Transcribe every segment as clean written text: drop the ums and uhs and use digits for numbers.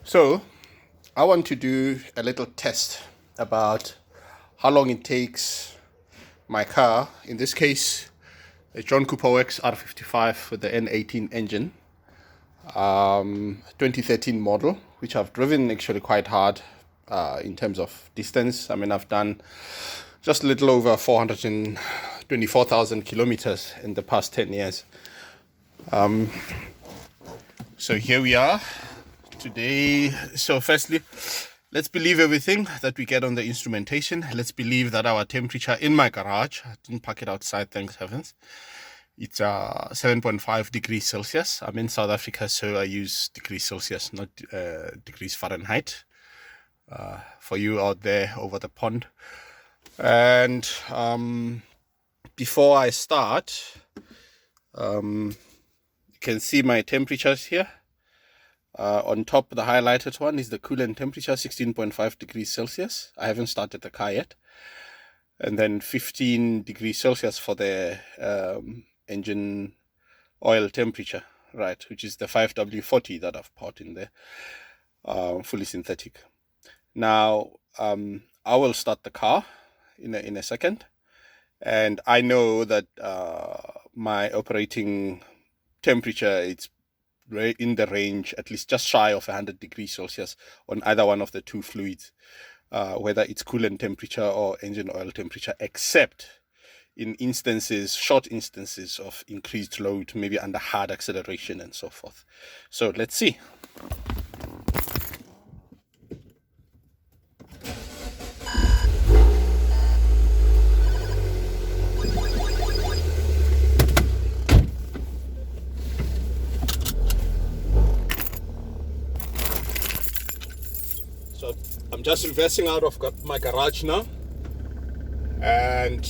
So I want to do a little test about how long it takes my car, in this case a John Cooper Works R55 with the N18 engine, 2013 model, which I've driven actually quite hard in terms of distance. I mean, I've done just a little over 424,000 kilometers in the past 10 years. So here we are today. So firstly, let's believe everything that we get on the instrumentation. Let's believe that our temperature in my garage, I didn't park it outside, thanks heavens, it's 7.5 degrees Celsius. I'm in South Africa, so I use degrees Celsius, not degrees Fahrenheit, for you out there over the pond. And before I start, you can see my temperatures here. On top, the highlighted one is the coolant temperature, 16.5 degrees Celsius. I haven't started the car yet. And then 15 degrees Celsius for the engine oil temperature, right, which is the 5W40 that I've poured in there, fully synthetic. Now, I will start the car in a second. And I know that my operating temperature, it's in the range, at least just shy of 100 degrees Celsius on either one of the two fluids, whether it's coolant temperature or engine oil temperature, except in instances, short instances of increased load, maybe under hard acceleration and so forth. So let's see. So I'm just reversing out of my garage now, and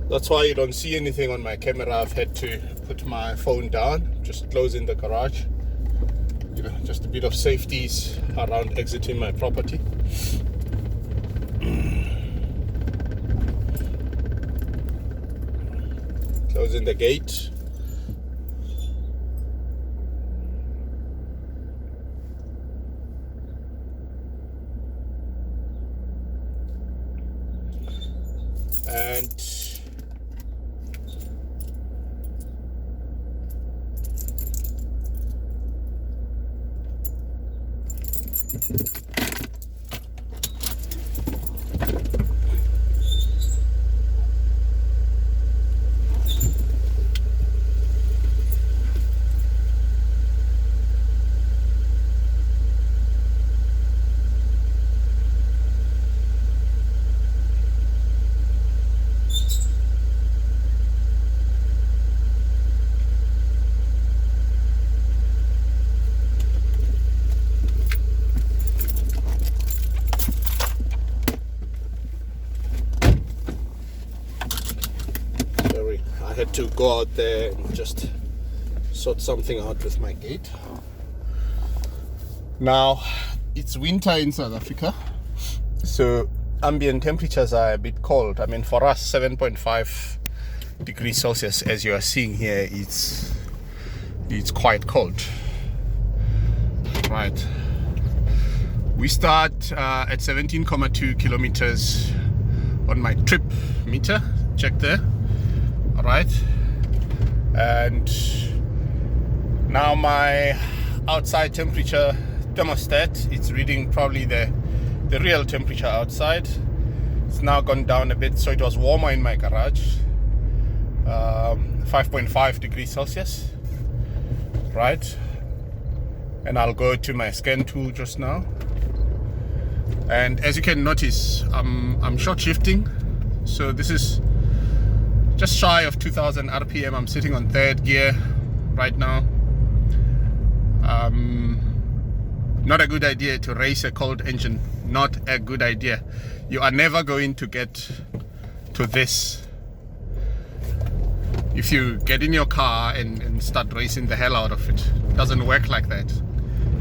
that's why you don't see anything on my camera. I've had to put my phone down, just closing the garage, just a bit of safeties around exiting my property. Closing the gate. And I had to go out there and just sort something out with my gate. Now, it's winter in South Africa, so ambient temperatures are a bit cold. I mean, for us, 7.5 degrees Celsius, as you are seeing here, it's quite cold. Right. We start at 17.2 kilometers on my trip meter. Check there. All right. And now my outside temperature thermostat, it's reading probably the real temperature outside. It's now gone down a bit, so it was warmer in my garage, 5.5 degrees Celsius, right? And I'll go to my scan tool just now, and as you can notice, I'm short shifting, so this is just shy of 2000 RPM. I'm sitting on third gear right now. Not a good idea to race a cold engine. Not a good idea. You are never going to get to this if you get in your car and start racing the hell out of it. It doesn't work like that.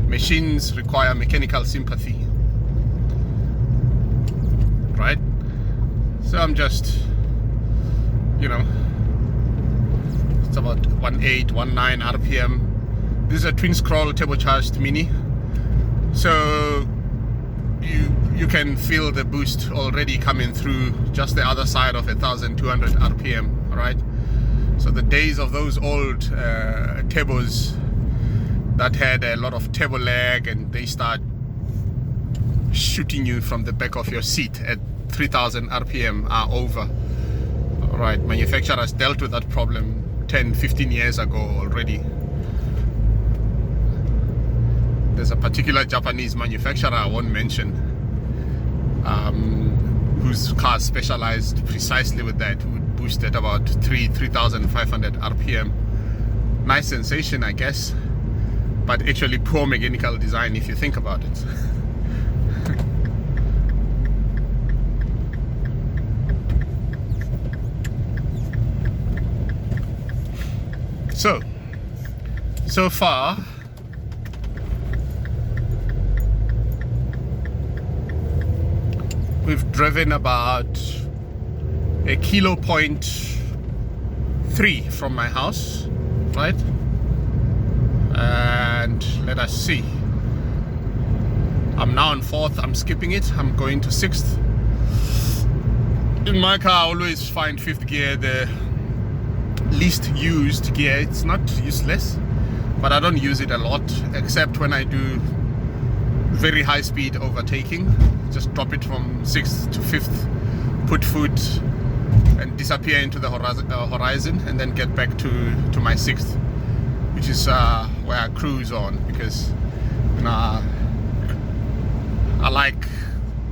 Machines require mechanical sympathy, right? So I'm just, it's about 18, 19 RPM This is a twin scroll turbocharged Mini, so you can feel the boost already coming through just the other side of 1,200 RPM. All right, so the days of those old turbos that had a lot of turbo lag and they start shooting you from the back of your seat at 3,000 RPM are over. All right, manufacturers dealt with that problem 10-15 years ago already. There's a particular Japanese manufacturer I won't mention, whose cars specialized precisely with that, who would boost at about 3,500 RPM. Nice sensation, I guess, but actually poor mechanical design if you think about it. So far, we've driven about 1.3 km from my house, right? And let us see. I'm now on 4th, I'm skipping it, I'm going to 6th. In my car, I always find 5th gear the least used gear. It's not useless, but I don't use it a lot, except when I do very high speed overtaking. Just drop it from 6th to 5th, put foot and disappear into the horizon, and then get back to my 6th, which is where I cruise on, because you know, I like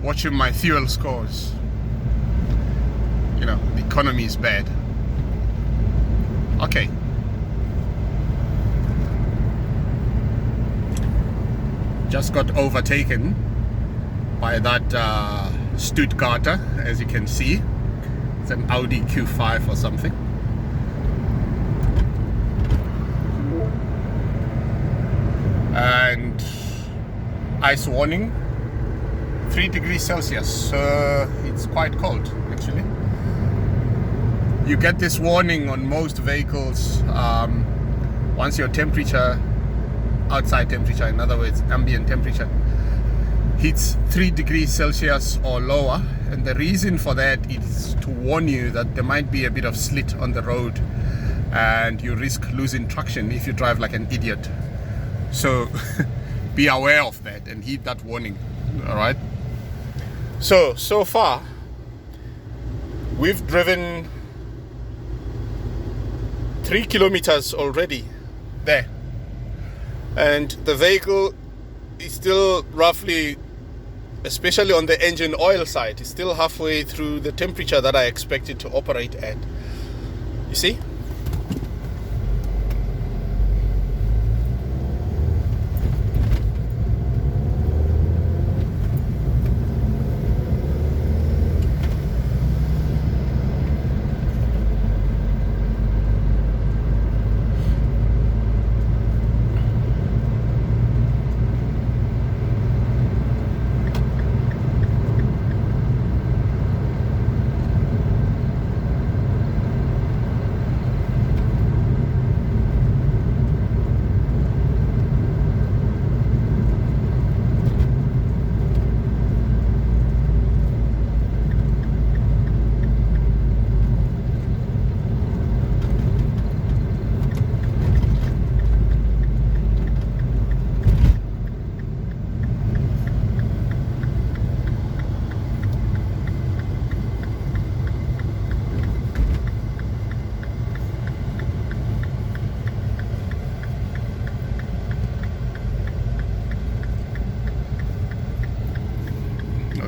watching my fuel scores. You know, the economy is bad. Okay. Just got overtaken by that Stuttgarter, as you can see. It's an Audi Q5 or something. And ice warning, 3 degrees Celsius. It's quite cold, actually. You get this warning on most vehicles once your temperature, outside temperature, in other words, ambient temperature, hits 3 degrees Celsius or lower. And the reason for that is to warn you that there might be a bit of slit on the road and you risk losing traction if you drive like an idiot. So be aware of that and heed that warning. All right. So far we've driven 3 kilometers already there, and the vehicle is still roughly, especially on the engine oil side, is still halfway through the temperature that I expect it to operate at. You see?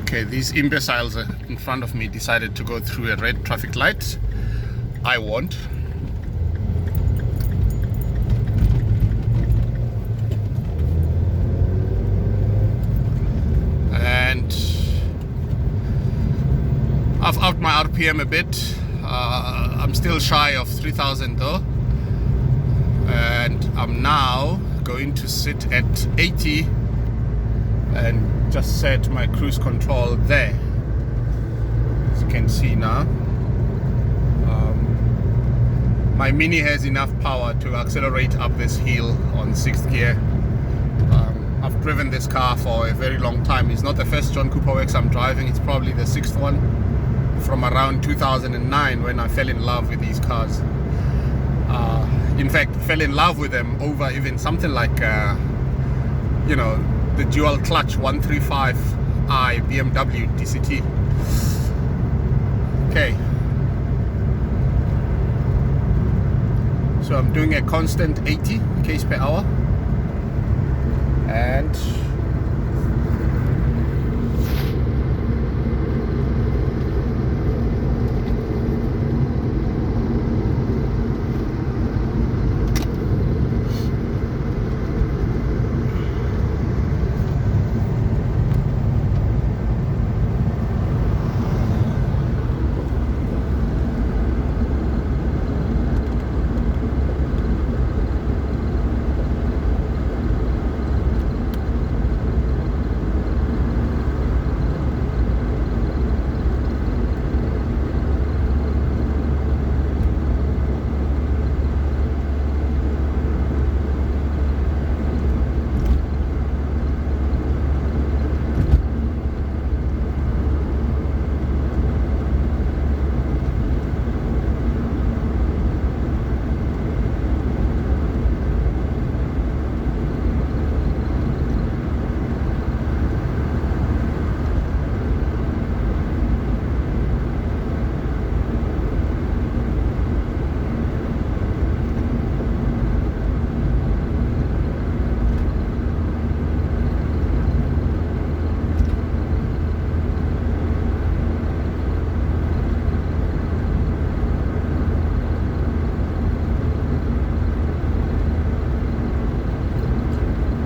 Okay, these imbeciles in front of me decided to go through a red traffic light. I won't. And I've upped my RPM a bit. I'm still shy of 3,000 though. And I'm now going to sit at 80 and just set my cruise control there, as you can see now. my Mini has enough power to accelerate up this hill on 6th gear. I've driven this car for a very long time. It's not the first John Cooper Works I'm driving, it's probably the 6th one, from around 2009 when I fell in love with these cars. In fact, fell in love with them over even something like you know, the dual clutch 135i BMW DCT. Okay, so I'm doing a constant 80 km per hour, and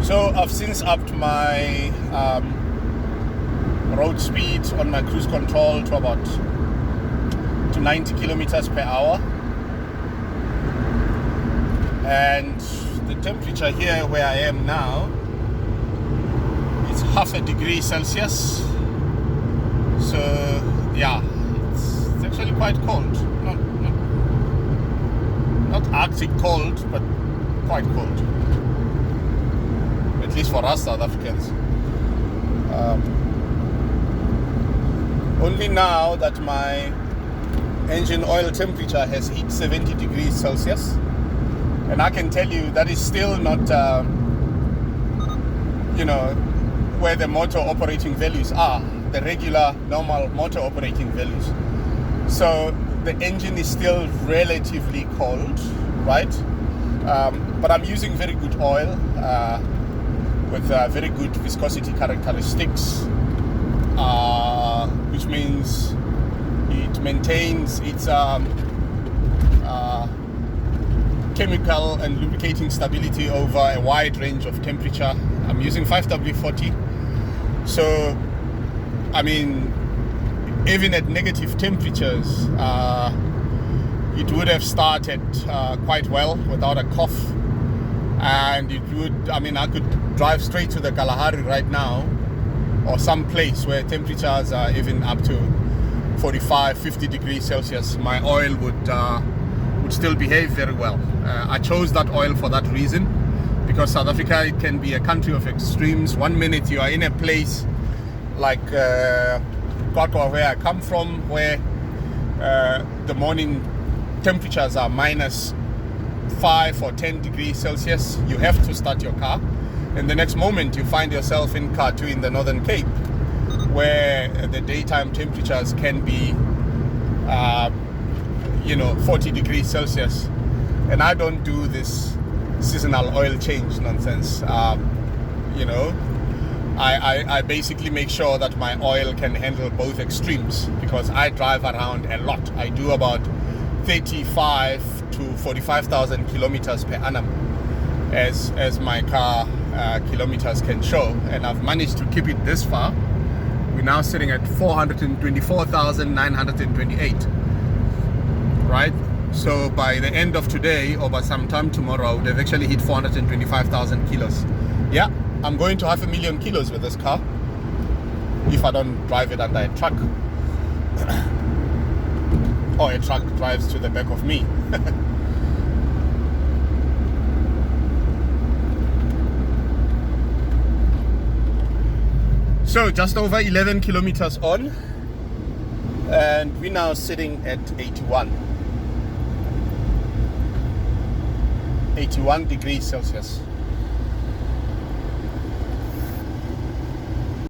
so I've since upped my road speed on my cruise control to about 90 kilometers per hour, and the temperature here where I am now is 0.5 degrees Celsius. So yeah, it's actually quite cold. Not Arctic cold, but quite cold. At least for us South Africans. Only now that my engine oil temperature has hit 70 degrees Celsius, and I can tell you that is still not you know, where the motor operating values are, the regular normal motor operating values. So the engine is still relatively cold, right? But I'm using very good oil with very good viscosity characteristics, which means it maintains its chemical and lubricating stability over a wide range of temperature. I'm using 5W40, so I mean, even at negative temperatures, it would have started quite well without a cough, and it would, I mean, I could drive straight to the Kalahari right now, or some place where temperatures are even up to 45-50 degrees Celsius. My oil would still behave very well. I chose that oil for that reason, because South Africa, it can be a country of extremes. One minute you are in a place like Kwakwa, where I come from, where the morning temperatures are -5 or 10 degrees Celsius. You have to start your car, and the next moment you find yourself in Katu in the Northern Cape, where the daytime temperatures can be you know, 40 degrees Celsius. And I don't do this seasonal oil change nonsense. You know, I basically make sure that my oil can handle both extremes, because I drive around a lot. I do about 35 to 45,000 kilometers per annum, as my car kilometers can show, and I've managed to keep it this far. We're now sitting at 424,928, right? So by the end of today, or by sometime tomorrow, I would have actually hit 425,000 kilos. Yeah, I'm going to 500,000 kilos with this car, if I don't drive it under a truck, or a truck drives to the back of me. So just over 11 kilometers on, and we're now sitting at 81 degrees Celsius.